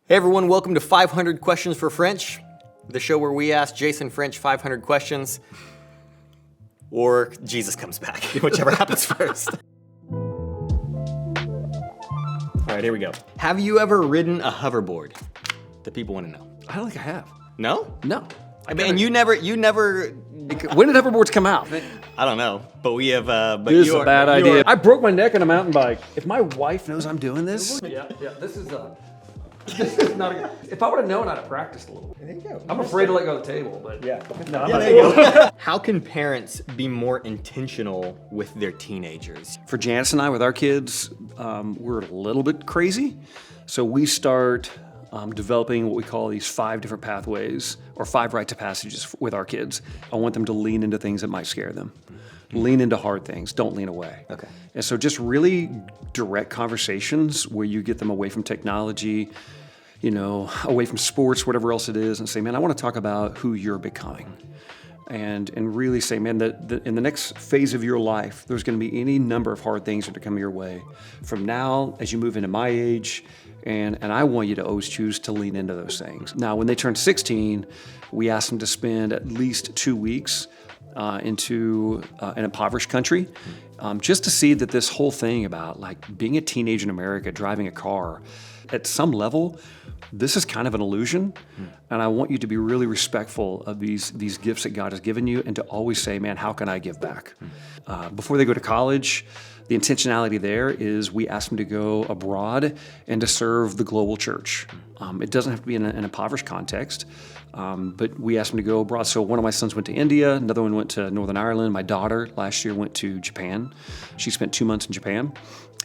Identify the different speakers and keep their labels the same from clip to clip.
Speaker 1: Hey everyone, welcome to 500 Questions for French, the show where we ask Jayson French 500 questions, or Jesus comes back, whichever happens first. All right, here we go. Have you ever ridden a hoverboard? The people want to know.
Speaker 2: I don't think I have.
Speaker 1: No?
Speaker 2: No.
Speaker 1: I mean, you never.
Speaker 2: When did hoverboards come out?
Speaker 1: I don't know, but we have. But
Speaker 2: This is
Speaker 1: you
Speaker 2: a
Speaker 1: are-
Speaker 2: bad
Speaker 1: you
Speaker 2: idea.
Speaker 1: are-
Speaker 2: I broke my neck on a mountain bike. If my wife knows I'm doing this, this is not a good. If I would have known, I'd have practiced a little.
Speaker 1: There you go.
Speaker 2: I'm afraid to let go of the table, but
Speaker 1: Yeah.
Speaker 2: No, I'm
Speaker 1: Yeah,
Speaker 2: not-
Speaker 1: there you go. How can parents be more intentional with their teenagers?
Speaker 2: For Janice and I, with our kids, we're a little bit crazy. So we start developing what we call these 5 different pathways or 5 rites of passages with our kids. I want them to lean into things that might scare them. Lean into hard things. Don't lean away.
Speaker 1: Okay.
Speaker 2: And so just really direct conversations where you get them away from technology, away from sports, whatever else it is, and say, man, I want to talk about who you're becoming. And really say, man, that in the next phase of your life, there's going to be any number of hard things that are coming your way. From now, as you move into my age, and I want you to always choose to lean into those things. Now, when they turn 16, we ask them to spend at least 2 weeks into an impoverished country, just to see that this whole thing about like being a teenager in America, driving a car, at some level, this is kind of an illusion. And I want you to be really respectful of these gifts that God has given you and to always say, man, how can I give back? Before they go to college, the intentionality there is we ask them to go abroad and to serve the global church. It doesn't have to be in an impoverished context, but we asked them to go abroad. So one of my sons went to India, another one went to Northern Ireland. My daughter last year went to Japan. She spent 2 months in Japan.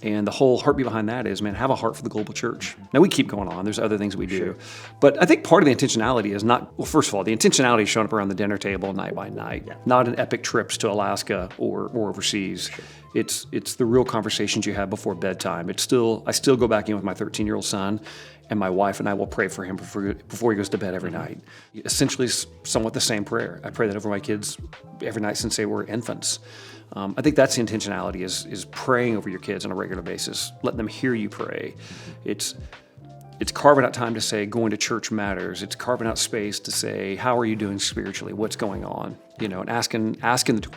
Speaker 2: And the whole heartbeat behind that is, man, have a heart for the global church. Now, we keep going on. There's other things we do. Sure. But I think part of the intentionality is not, well, first of all, the intentionality is showing up around the dinner table night by night, not an epic trips to Alaska or overseas. Sure. It's the real conversations you have before bedtime. I still go back in with my 13-year-old son, and my wife and I will pray for him before he goes to bed every night. Essentially, somewhat the same prayer. I pray that over my kids every night since they were infants. I think that's the intentionality is praying over your kids on a regular basis, letting them hear you pray. It's carving out time to say going to church matters. It's carving out space to say, how are you doing spiritually? What's going on? And asking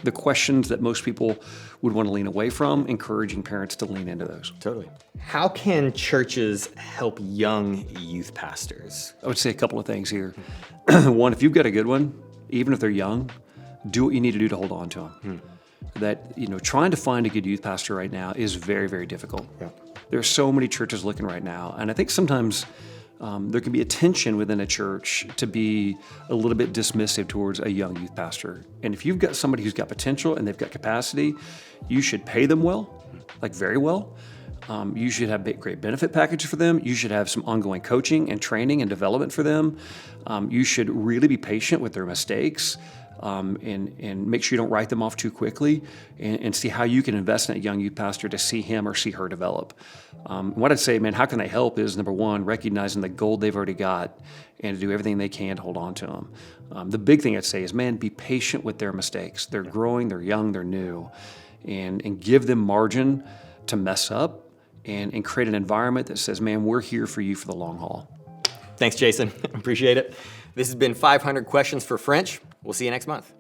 Speaker 2: the questions that most people would want to lean away from, encouraging parents to lean into those.
Speaker 1: Totally. How can churches help young youth pastors?
Speaker 2: I would say a couple of things here. One, if you've got a good one, even if they're young, do what you need to do to hold on to them. That, trying to find a good youth pastor right now is very, very difficult. Yeah. There are so many churches looking right now. And I think sometimes there can be a tension within a church to be a little bit dismissive towards a young youth pastor. And if you've got somebody who's got potential and they've got capacity, you should pay them well, like very well. You should have great benefit package for them. You should have some ongoing coaching and training and development for them. You should really be patient with their mistakes. And make sure you don't write them off too quickly and see how you can invest in a young youth pastor to see him or see her develop. What I'd say, man, how can they help is, number one, recognizing the gold they've already got and to do everything they can to hold on to them. The big thing I'd say is, man, be patient with their mistakes. They're growing, they're young, they're new, and give them margin to mess up and create an environment that says, man, we're here for you for the long haul.
Speaker 1: Thanks, Jayson. Appreciate it. This has been 500 Questions for French. We'll see you next month.